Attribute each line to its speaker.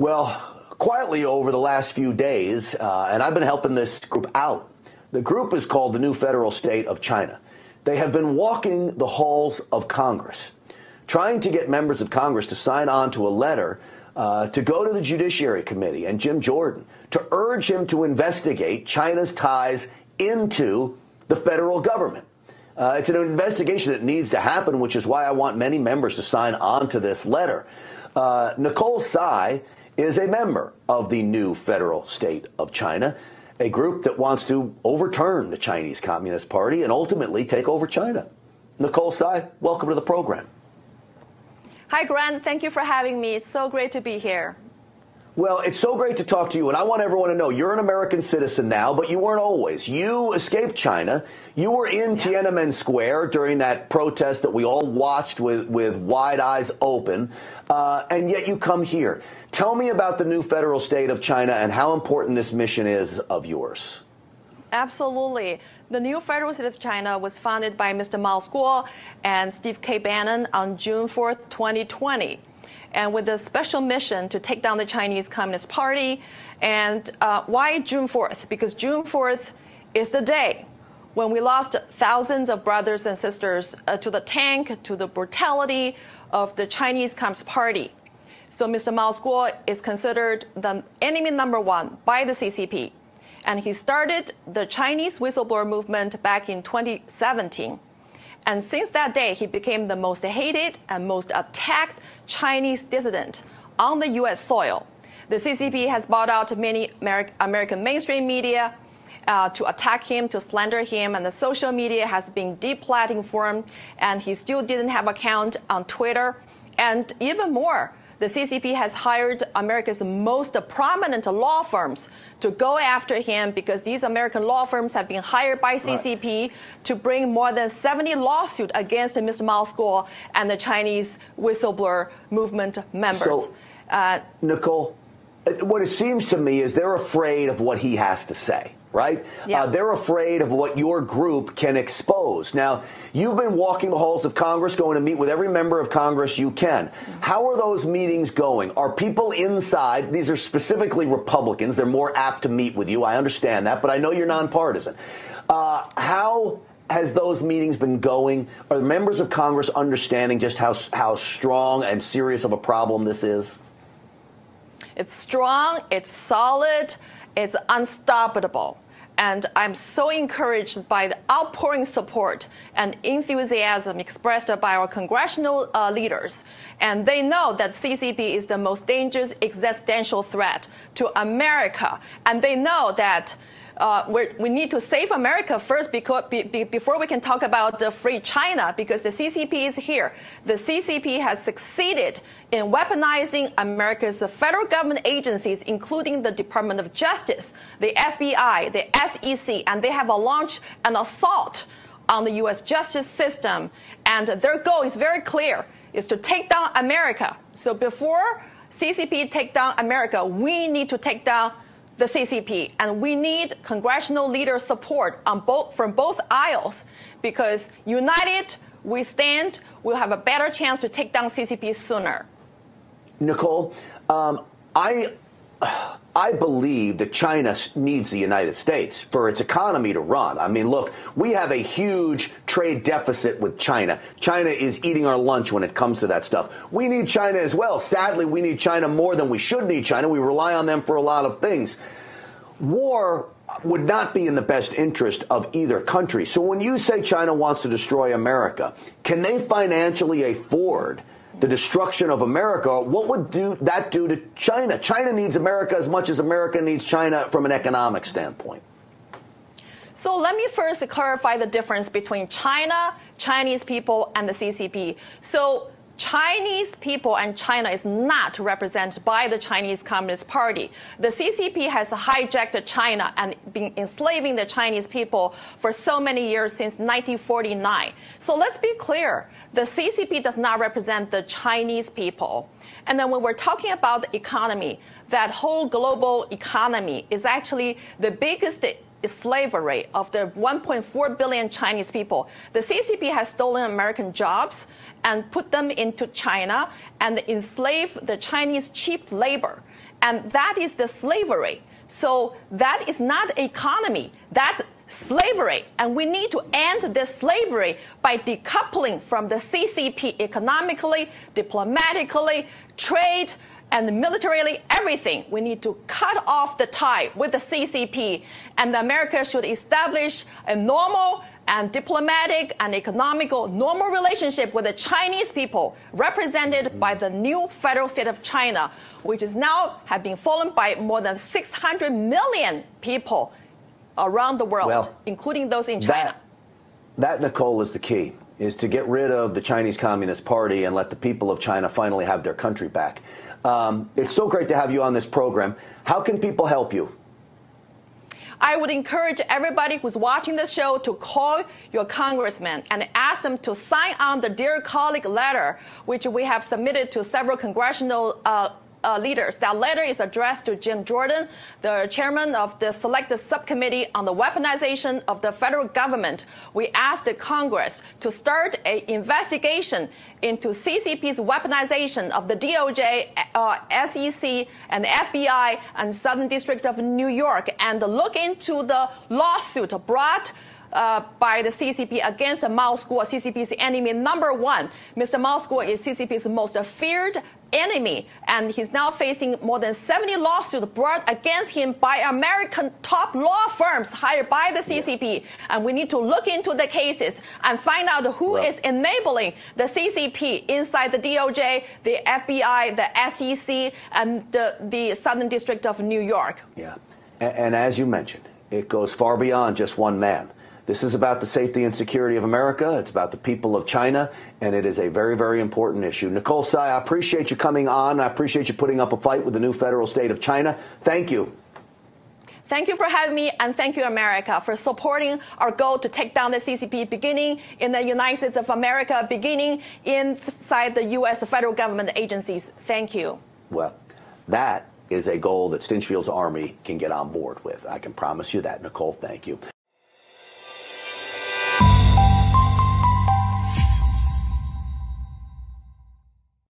Speaker 1: Well, quietly over the last few days, and I've been helping this group out. The group is called the New Federal State of China. They have been walking the halls of Congress, trying to get members of Congress to sign on to a letter to go to the Judiciary Committee and Jim Jordan to urge him to investigate China's ties into the federal government. It's an investigation that needs to happen, which is why I want many members to sign on to this letter. Nicole Tsai is a member of the New Federal State of China, a group that wants to overturn the Chinese Communist Party and ultimately take over China. Nicole Tsai, welcome to the program.
Speaker 2: Hi, Grant. Thank you for having me. It's so great to be here.
Speaker 1: Well, it's so great to talk to you, and I want everyone to know you're an American citizen now, but you weren't always. You escaped China. You were in Tiananmen Square during that protest that we all watched with wide eyes open, and yet you come here. Tell me about the New Federal State of China and how important this mission is of yours.
Speaker 2: Absolutely. The New Federal State of China was founded by Mr. Mao Guo and Steve K. Bannon on June 4th, 2020. And with a special mission to take down the Chinese Communist Party. And why June 4th? Because June 4th is the day when we lost thousands of brothers and sisters to the tank, to the brutality of the Chinese Communist Party. So Mr. Mao Guo is considered the enemy number one by the CCP. And he started the Chinese whistleblower movement back in 2017. And since that day, he became the most hated and most attacked Chinese dissident on the U.S. soil. The CCP has bought out many American mainstream media to attack him, to slander him, and the social media has been deplatformed, and he still didn't have an account on Twitter. And even more, the CCP has hired America's most prominent law firms to go after him because these American law firms have been hired by CCP to bring more than 70 lawsuits against Mr. Mao Guo and the Chinese whistleblower movement members.
Speaker 1: So, Nicole, what it seems to me is they're afraid of what he has to say. Right?
Speaker 2: Yeah.
Speaker 1: They're afraid of what your group can expose. Now, you've been walking the halls of Congress, going to meet with every member of Congress you can. How are those meetings going? Are people inside? These are specifically Republicans. They're more apt to meet with you. I understand that, but I know you're nonpartisan. How has those meetings been going? Are the members of Congress understanding just how strong and serious of a problem this is?
Speaker 2: It's strong, it's solid, it's unstoppable. And I'm so encouraged by the outpouring support and enthusiasm expressed by our congressional leaders. And they know that CCP is the most dangerous existential threat to America. And they know that we need to save America first before we can talk about free China, because the CCP is here. The CCP has succeeded in weaponizing America's federal government agencies, including the Department of Justice, the FBI, the SEC, and they have launched an assault on the U.S. justice system. And their goal is very clear, is to take down America. So before CCP take down America, we need to take down the CCP, and we need congressional leader support from both aisles, because united we stand, we'll have a better chance to take down CCP sooner.
Speaker 1: Nicole, I believe that China needs the United States for its economy to run. I mean, look, we have a huge trade deficit with China. China is eating our lunch when it comes to that stuff. We need China as well. Sadly, we need China more than we should need China. We rely on them for a lot of things. War would not be in the best interest of either country. So when you say China wants to destroy America, can they financially afford the destruction of America? What would that do to China? China needs America as much as America needs China from an economic standpoint.
Speaker 2: So let me first clarify the difference between China, Chinese people, and the CCP. So Chinese people and China is not represented by the Chinese Communist Party. The CCP has hijacked China and been enslaving the Chinese people for so many years, since 1949. So let's be clear. The CCP does not represent the Chinese people. And then when we're talking about the economy, that whole global economy is actually the biggest slavery of the 1.4 billion Chinese people. The CCP has stolen American jobs and put them into China and enslaved the Chinese cheap labor. and that is the slavery. So that is not economy. That's slavery, and we need to end this slavery by decoupling from the CCP economically, diplomatically, trade, and militarily, everything. We need to cut off the tie with the CCP, and America should establish a normal and diplomatic and economical normal relationship with the Chinese people, represented by the new federal state of China, which is now have been followed by more than 600 million people around the world, including those in China.
Speaker 1: That, Nicole, is the key, is to get rid of the Chinese Communist Party and let the people of China finally have their country back. It's so great to have you on this program. How can people help you?
Speaker 2: I would encourage everybody who's watching this show to call your congressman and ask them to sign on the Dear Colleague letter, which we have submitted to several congressional leaders. That letter is addressed to Jim Jordan, the chairman of the Select Subcommittee on the Weaponization of the Federal Government. We asked the Congress to start an investigation into CCP's weaponization of the DOJ, SEC, and the FBI and Southern District of New York, and look into the lawsuit brought by the CCP against Mao School, CCP's enemy number one. Mr. Mao School is CCP's most feared enemy, and he's now facing more than 70 lawsuits brought against him by American top law firms hired by the CCP. And we need to look into the cases and find out who is enabling the CCP inside the DOJ, the FBI, the SEC, and the Southern District of New York.
Speaker 1: Yeah, and as you mentioned, it goes far beyond just one man. This is about the safety and security of America. It's about the people of China, and it is a very, very important issue. Nicole Tsai, I appreciate you coming on. I appreciate you putting up a fight with the new federal state of China. Thank you.
Speaker 2: Thank you for having me, and thank you, America, for supporting our goal to take down the CCP, beginning in the United States of America, beginning inside the U.S. federal government agencies. Thank you.
Speaker 1: Well, that is a goal that Stinchfield's Army can get on board with. I can promise you that, Nicole. Thank you.